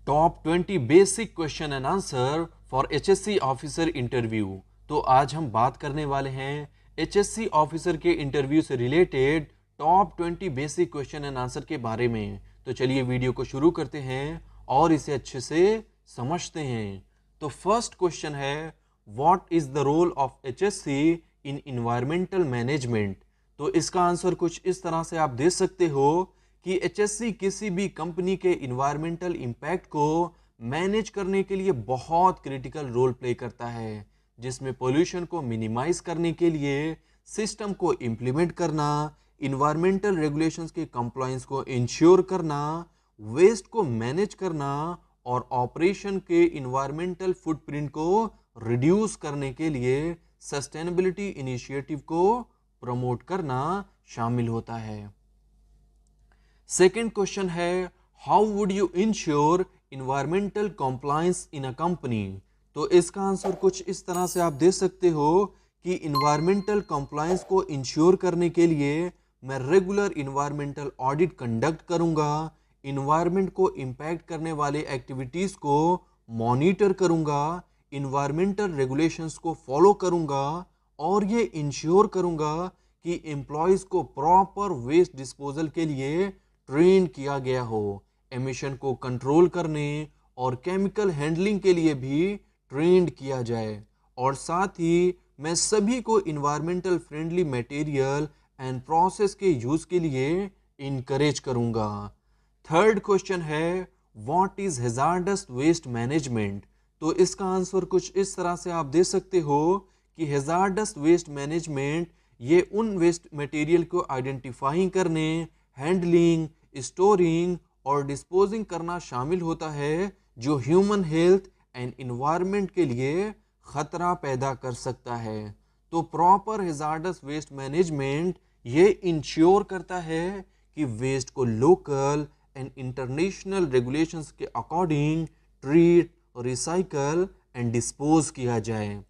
Top 20 basic question and answer for HSC officer interview. तो आज हम बात करने वाले हैं एचएससी ऑफिसर के इंटरव्यू से related top 20 basic question and answer के बारे में। तो चलिए वीडियो को शुरू करते हैं और इसे अच्छे से समझते हैं। तो फर्स्ट क्वेश्चन है, what is the role of HSC in environmental management. तो इसका आंसर कुछ इस तरह से आप दे सकते हो कि एचएससी किसी भी कंपनी के इन्वायरमेंटल इम्पैक्ट को मैनेज करने के लिए बहुत क्रिटिकल रोल प्ले करता है, जिसमें पोल्यूशन को मिनिमाइज करने के लिए सिस्टम को इम्प्लीमेंट करना, इन्वायरमेंटल रेगुलेशंस के कंप्लायंस को इंश्योर करना, वेस्ट को मैनेज करना और ऑपरेशन के इन्वायरमेंटल फुटप्रिंट को रिड्यूस करने के लिए सस्टेनेबिलिटी इनिशिएटिव को प्रमोट करना शामिल होता है। सेकेंड क्वेश्चन है, how would you ensure environmental compliance in a company. तो इसका आंसर कुछ इस तरह से आप दे सकते हो कि इन्वायरमेंटल कंप्लायंस को इंश्योर करने के लिए मैं रेगुलर इन्वायरमेंटल ऑडिट कंडक्ट करूंगा, इन्वायरमेंट को इम्पैक्ट करने वाले एक्टिविटीज़ को मॉनिटर करूंगा, इन्वायरमेंटल रेगुलेशंस को फॉलो करूंगा और ये इंश्योर करूंगा कि एम्प्लॉयज़ को प्रॉपर वेस्ट डिस्पोजल के लिए ट्रेन किया गया हो, एमिशन को कंट्रोल करने और केमिकल हैंडलिंग के लिए भी ट्रेंड किया जाए, और साथ ही मैं सभी को environmental friendly material and process के यूज़ के लिए इनकरेज करूंगा। थर्ड क्वेश्चन है, what is hazardous waste management. तो इसका आंसर कुछ इस तरह से आप दे सकते हो कि हैजार्डस वेस्ट मैनेजमेंट ये उन वेस्ट मटेरियल को आइडेंटिफाइंग करने, हैंडलिंग, स्टोरिंग और डिस्पोजिंग करना शामिल होता है जो ह्यूमन हेल्थ एंड एनवायरनमेंट के लिए खतरा पैदा कर सकता है। तो प्रॉपर हैजार्डस वेस्ट मैनेजमेंट ये इंश्योर करता है कि वेस्ट को लोकल एंड इंटरनेशनल रेगुलेशंस के according treat, recycle and dispose किया जाए।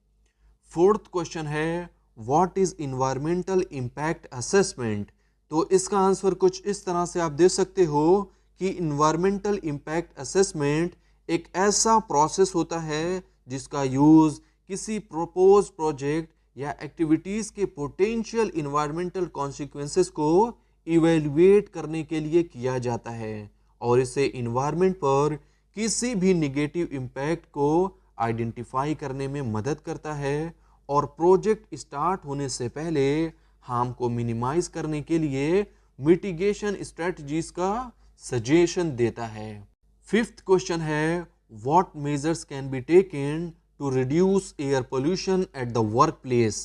फोर्थ क्वेश्चन है, what is environmental impact assessment. तो इसका आंसर कुछ इस तरह से आप दे सकते हो कि इन्वायरमेंटल इम्पैक्ट असेसमेंट एक ऐसा प्रोसेस होता है जिसका यूज़ किसी प्रपोज प्रोजेक्ट या एक्टिविटीज़ के पोटेंशियल इन्वायरमेंटल कॉन्सिक्वेंसेस को इवेल्युएट करने के लिए किया जाता है, और इससे इन्वायरमेंट पर किसी भी निगेटिव इम्पैक्ट को आइडेंटिफाई करने में मदद करता है और प्रोजेक्ट स्टार्ट होने से पहले हार्म को मिनिमाइज करने के लिए मिटिगेशन स्ट्रेटजीज का सजेशन देता है। फिफ्थ क्वेश्चन है, what measures can be taken to reduce air pollution at the work place.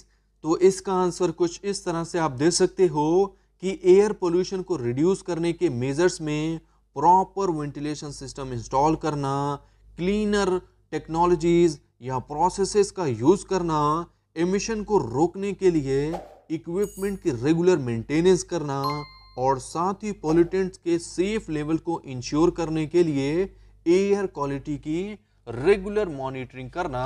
तो इसका आंसर कुछ इस तरह से आप दे सकते हो कि एयर पोल्यूशन को रिड्यूस करने के मेजर्स में प्रॉपर वेंटिलेशन सिस्टम इंस्टॉल करना, क्लीनर टेक्नोलॉजीज या प्रोसेसेस का यूज़ करना, एमिशन को रोकने के लिए इक्विपमेंट की रेगुलर मेंटेनेंस करना और साथ ही पोल्यूटेंट्स के सेफ लेवल को इंश्योर करने के लिए एयर क्वालिटी की रेगुलर मॉनिटरिंग करना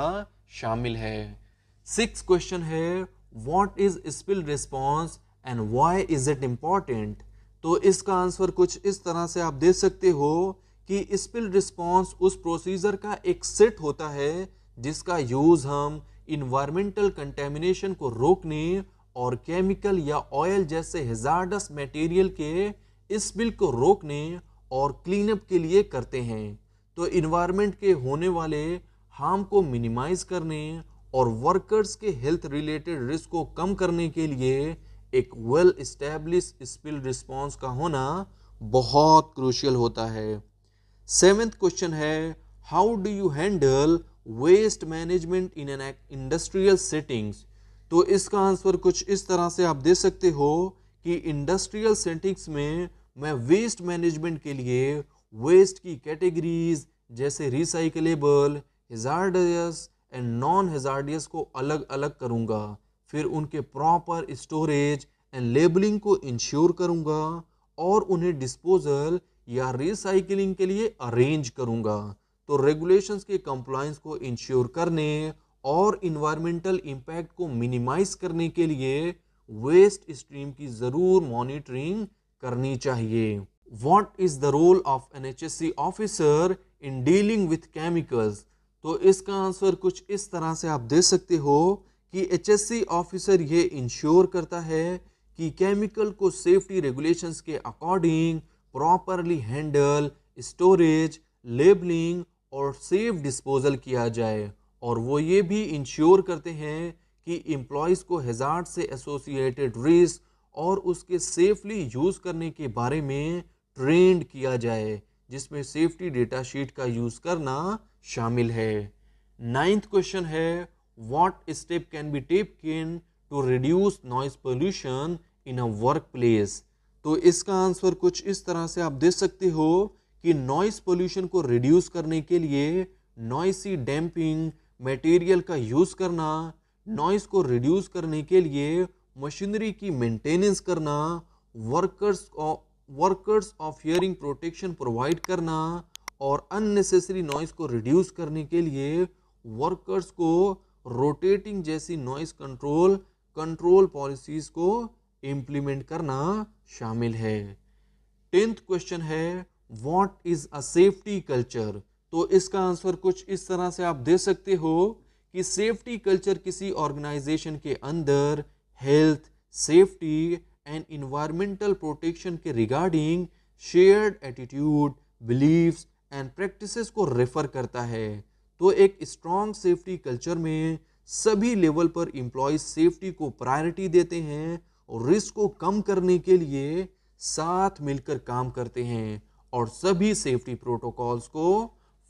शामिल है। सिक्स क्वेश्चन है, what is spill response and why is it important. तो इसका आंसर कुछ इस तरह से आप दे सकते हो कि स्पिल रिस्पॉन्स उस प्रोसीजर का एक सेट होता है जिसका यूज़ हम इन्वायरमेंटल कंटेमिनेशन को रोकने और केमिकल या ऑयल जैसे हैजार्डस मटेरियल के स्पिल को रोकने और क्लीनअप के लिए करते हैं। तो इन्वायरमेंट के होने वाले हार्म को मिनिमाइज करने और वर्कर्स के हेल्थ रिलेटेड रिस्क को कम करने के लिए एक वेल एस्टैब्लिश स्पिल रिस्पॉन्स का होना बहुत क्रूशियल होता है। सेवेंथ क्वेश्चन है, how do you handle waste management in an industrial settings. तो इसका आंसर कुछ इस तरह से आप दे सकते हो कि इंडस्ट्रियल सेटिंग्स में मैं वेस्ट मैनेजमेंट के लिए वेस्ट की कैटेगरीज जैसे recyclable, hazardous and non hazardous को अलग अलग करूंगा, फिर उनके प्रॉपर स्टोरेज एंड लेबलिंग को इंश्योर करूंगा और उन्हें डिस्पोजल या रिसाइकलिंग के लिए अरेंज करूंगा। तो रेगुलेशंस के कंप्लायंस को इंश्योर करने और इन्वायरमेंटल इम्पैक्ट को मिनिमाइज करने के लिए वेस्ट स्ट्रीम की जरूर मॉनिटरिंग करनी चाहिए। What is the role of an HSC officer in dealing with chemicals. तो इसका आंसर कुछ इस तरह से आप दे सकते हो कि एचएससी ऑफिसर ये इंश्योर करता है कि केमिकल को सेफ्टी रेगुलेशंस के according properly handle, storage, labelling और सेफ डिस्पोजल किया जाए। और वो ये भी इंश्योर करते हैं कि एम्प्लॉयज़ को हैजार्ड से एसोसिएटेड रिस्क और उसके सेफली यूज़ करने के बारे में ट्रेंड किया जाए, जिसमें सेफ्टी डेटा शीट का यूज़ करना शामिल है। नाइन्थ क्वेश्चन है, what step can be taken to reduce noise pollution in a work place. तो इसका आंसर कुछ इस तरह से आप दे सकते हो कि नॉइज पोल्यूशन को रिड्यूस करने के लिए नॉइसी डैम्पिंग मटेरियल का यूज़ करना, नॉइज को रिड्यूस करने के लिए मशीनरी की मेंटेनेंस करना, workers of hearing protection provide करना और अननेसेसरी नॉइज को रिड्यूस करने के लिए वर्कर्स को रोटेटिंग जैसी नॉइज कंट्रोल पॉलिसीज को इम्प्लीमेंट करना शामिल है। 10th क्वेश्चन है, what is a safety culture. तो इसका आंसर कुछ इस तरह से आप दे सकते हो कि सेफ्टी कल्चर किसी ऑर्गेनाइजेशन के अंदर health, safety and environmental protection के regarding shared attitude, beliefs and practices को रेफर करता है। तो एक स्ट्रॉन्ग सेफ्टी कल्चर में सभी लेवल पर एम्प्लॉयज सेफ्टी को प्रायोरिटी देते हैं और रिस्क को कम करने के लिए साथ मिलकर काम करते हैं और सभी सेफ्टी प्रोटोकॉल्स को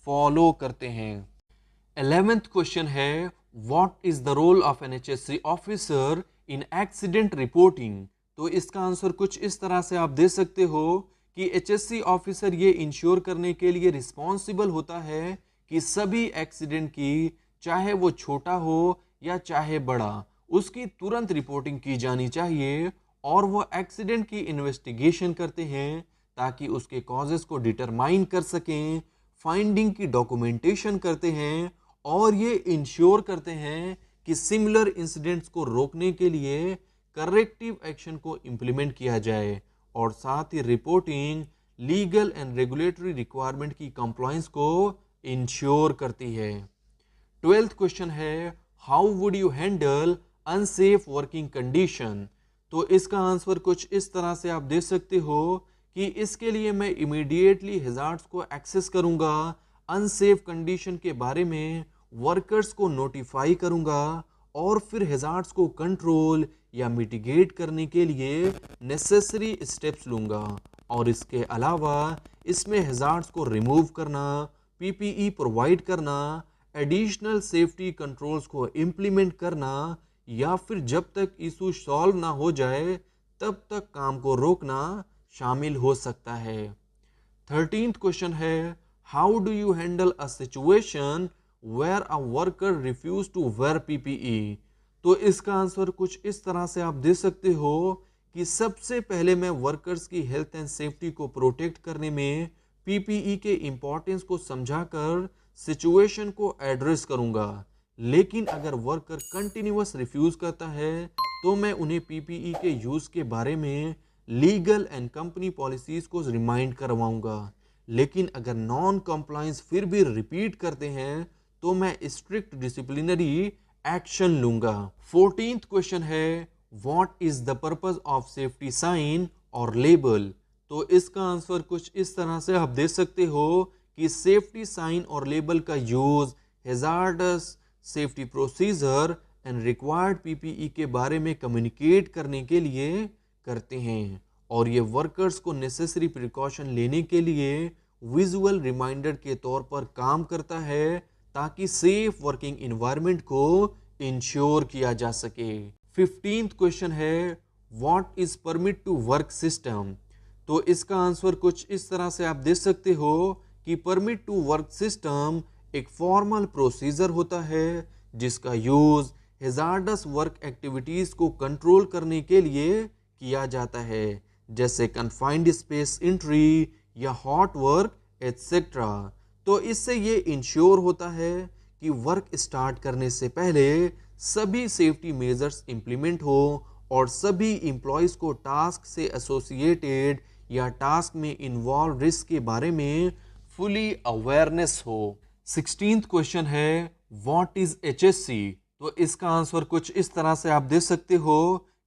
फॉलो करते हैं। 11th क्वेश्चन है, what is the role of an HSC officer in accident reporting. तो इसका आंसर कुछ इस तरह से आप दे सकते हो कि एचएससी ऑफिसर ये इंश्योर करने के लिए रिस्पॉन्सिबल होता है कि सभी एक्सीडेंट की, चाहे वो छोटा हो या चाहे बड़ा, उसकी तुरंत रिपोर्टिंग की जानी चाहिए और वो एक्सीडेंट की इन्वेस्टिगेशन करते हैं ताकि उसके कॉजेस को डिटरमाइन कर सकें, फाइंडिंग की डॉक्यूमेंटेशन करते हैं और ये इंश्योर करते हैं कि सिमिलर इंसिडेंट्स को रोकने के लिए करेक्टिव एक्शन को इम्प्लीमेंट किया जाए और साथ ही reporting legal and regulatory requirement की कंप्लायंस को इंश्योर करती है। 12th क्वेश्चन है, how would you handle unsafe working condition. तो इसका आंसर कुछ इस तरह से आप दे सकते हो कि इसके लिए मैं इमीडिएटली हैजार्ड्स को एक्सेस करूंगा, अनसेफ कंडीशन के बारे में वर्कर्स को नोटिफाई करूंगा और फिर हैजार्ड्स को कंट्रोल या मिटिगेट करने के लिए नेसेसरी स्टेप्स लूंगा। और इसके अलावा इसमें हैजार्ड्स को रिमूव करना, पीपीई प्रोवाइड करना, एडिशनल सेफ्टी कंट्रोल्स को इम्प्लीमेंट करना या फिर जब तक इशू सॉल्व ना हो जाए तब तक काम को रोकना शामिल हो सकता है। 13th क्वेश्चन है, how do you handle a situation where a worker refuse to wear PPE. तो इसका आंसर कुछ इस तरह से आप दे सकते हो कि सबसे पहले मैं वर्कर्स की हेल्थ एंड सेफ्टी को प्रोटेक्ट करने में पीपीई के इम्पोर्टेंस को समझाकर सिचुएशन को एड्रेस करूंगा। लेकिन अगर वर्कर कंटिन्यूअस रिफ्यूज करता है तो मैं उन्हें पीपीई के यूज के बारे में लीगल एंड कंपनी पॉलिसीज को रिमाइंड करवाऊंगा। लेकिन अगर नॉन कंप्लायंस फिर भी रिपीट करते हैं तो मैं स्ट्रिक्ट डिसिप्लिनरी एक्शन लूंगा। 14th क्वेश्चन है, what is the purpose of safety sign और लेबल। तो इसका आंसर कुछ इस तरह से आप दे सकते हो कि सेफ्टी साइन और लेबल का use hazards safety procedure and required PPE के बारे में कम्युनिकेट करने के लिए करते हैं और ये वर्कर्स को नेसेसरी प्रिकॉशन लेने के लिए विजुअल रिमाइंडर के तौर पर काम करता है ताकि सेफ वर्किंग एनवायरनमेंट को इंश्योर किया जा सके। 15th क्वेश्चन है, what is permit to work system. तो इसका आंसर कुछ इस तरह से आप दे सकते हो कि परमिट टू वर्क सिस्टम एक फॉर्मल प्रोसीजर होता है जिसका यूज हैजार्डस वर्क एक्टिविटीज को कंट्रोल करने के लिए किया जाता है, जैसे कन्फाइंड स्पेस एंट्री या हॉट वर्क एटसेट्रा। तो इससे ये इंश्योर होता है कि वर्क स्टार्ट करने से पहले सभी सेफ्टी मेजर्स इंप्लीमेंट हो और सभी एम्प्लॉयज़ को टास्क से एसोसिएटेड या टास्क में इन्वॉल्व रिस्क के बारे में फुली अवेयरनेस हो। 16th क्वेश्चन है व्हाट इज HSC। तो इसका आंसर कुछ इस तरह से आप दे सकते हो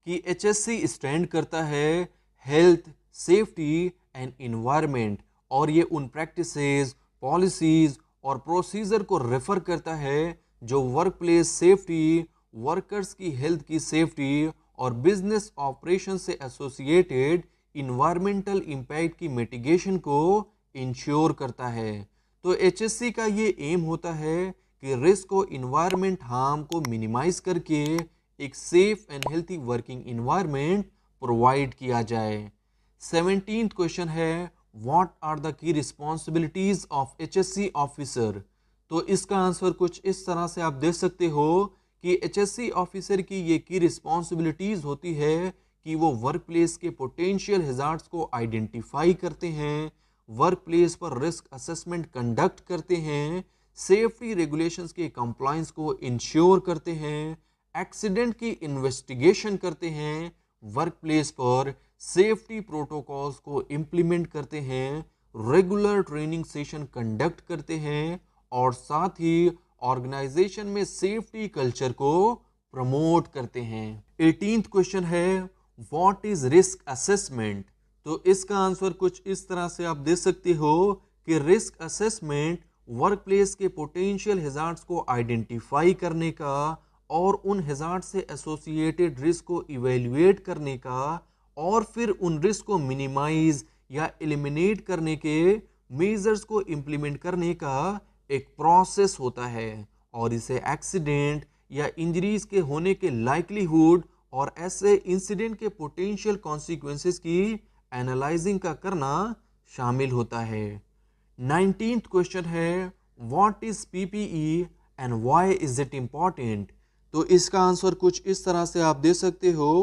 कि HSC स्टैंड करता है हेल्थ, सेफ्टी एंड इन्वायरमेंट, और ये उन प्रैक्टिसेस, पॉलिसीज और प्रोसीजर को रेफर करता है जो वर्क प्लेस सेफ्टी, वर्कर्स की हेल्थ की सेफ्टी और बिजनेस ऑपरेशन से एसोसिएटेड इन्वायरमेंटल इम्पैक्ट की मिटिगेशन को इंश्योर करता है। तो HSC का ये एम होता है कि रिस्क और इन्वायरमेंट हार्म को मिनिमाइज करके एक safe and healthy working environment provide किया जाए। 17th क्वेश्चन है what are the key responsibilities of HSC officer. तो इसका आंसर कुछ इस तरह से आप दे सकते हो कि HSC ऑफिसर की ये की रिस्पॉन्सिबिलिटीज होती है कि वो वर्क प्लेस के पोटेंशियल हैजार्ड्स को आइडेंटिफाई करते हैं, वर्क प्लेस पर रिस्क असेसमेंट कंडक्ट करते हैं, सेफ्टी रेगुलेशंस के कंप्लायंस को इंश्योर करते हैं, एक्सीडेंट की इन्वेस्टिगेशन करते हैं, वर्क प्लेस पर सेफ्टी प्रोटोकॉल्स को इम्प्लीमेंट करते हैं, रेगुलर ट्रेनिंग सेशन कंडक्ट करते हैं और साथ ही ऑर्गेनाइजेशन में सेफ्टी कल्चर को प्रमोट करते हैं। 18th क्वेश्चन है व्हाट इज रिस्क असेसमेंट। तो इसका आंसर कुछ इस तरह से आप दे सकते हो कि रिस्क असेसमेंट वर्क प्लेस के पोटेंशियल हैजार्ड्स को आइडेंटिफाई करने का और उन हैजार्ड से एसोसिएटेड रिस्क को इवेल्युएट करने का और फिर उन रिस्क को मिनिमाइज या एलिमिनेट करने के मेजर्स को इम्प्लीमेंट करने का एक प्रोसेस होता है, और इसे एक्सीडेंट या इंजरीज के होने के लाइक्लीहुड और ऐसे इंसिडेंट के पोटेंशियल कॉन्सिक्वेंसेस की एनालाइजिंग का करना शामिल होता है। 19th क्वेश्चन है what is PPE and why is it important. तो इसका आंसर कुछ इस तरह से आप दे सकते हो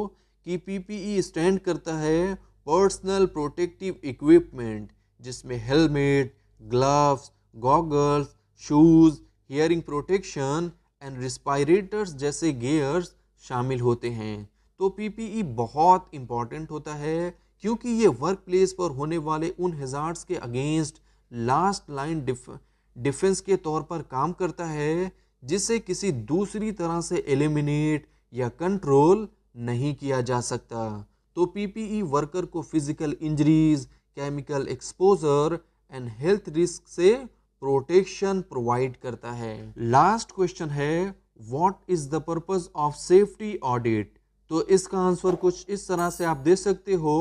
कि PPE स्टैंड करता है पर्सनल प्रोटेक्टिव इक्विपमेंट, जिसमें helmet, gloves, goggles, shoes, hearing protection and respirators जैसे गियर्स शामिल होते हैं। तो PPE बहुत इंपॉर्टेंट होता है क्योंकि ये वर्क प्लेस पर होने वाले उन हैजार्ड्स के अगेंस्ट लास्ट लाइन डिफेंस के तौर पर काम करता है, जिसे किसी दूसरी तरह से एलिमिनेट या कंट्रोल नहीं किया जा सकता। तो PPE वर्कर को physical injuries, chemical exposure and health risk से प्रोटेक्शन प्रोवाइड करता है। लास्ट क्वेश्चन है what is the purpose of safety audit. तो इसका आंसर कुछ इस तरह से आप दे सकते हो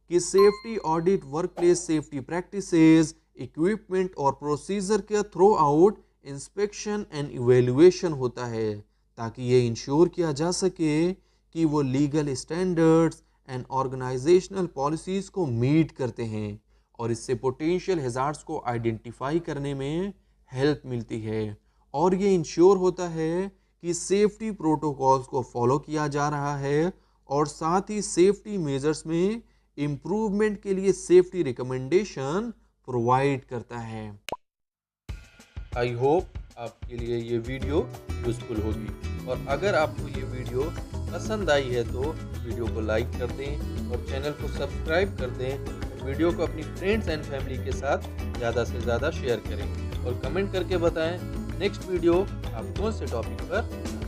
कि safety audit work place safety practices, equipment और प्रोसीजर के through out inspection and evaluation होता है, ताकि ये इंश्योर किया जा सके कि वो legal standards and organisational policies को मीट करते हैं, और इससे पोटेंशियल हैजार्ड्स को आइडेंटिफाई करने में हेल्प मिलती है, और ये इंश्योर होता है कि सेफ्टी प्रोटोकॉल्स को फॉलो किया जा रहा है, और साथ ही सेफ्टी मेजर्स में इम्प्रूवमेंट के लिए सेफ्टी रिकमेंडेशन प्रोवाइड करता है। आई होप आपके लिए ये वीडियो यूजफुल होगी, और अगर आपको ये वीडियो पसंद आई है तो वीडियो को लाइक कर दें और चैनल को सब्सक्राइब कर दें। वीडियो को अपनी फ्रेंड्स एंड फैमिली के साथ ज़्यादा से ज़्यादा शेयर करें और कमेंट करके बताएं नेक्स्ट वीडियो आप कौन से टॉपिक पर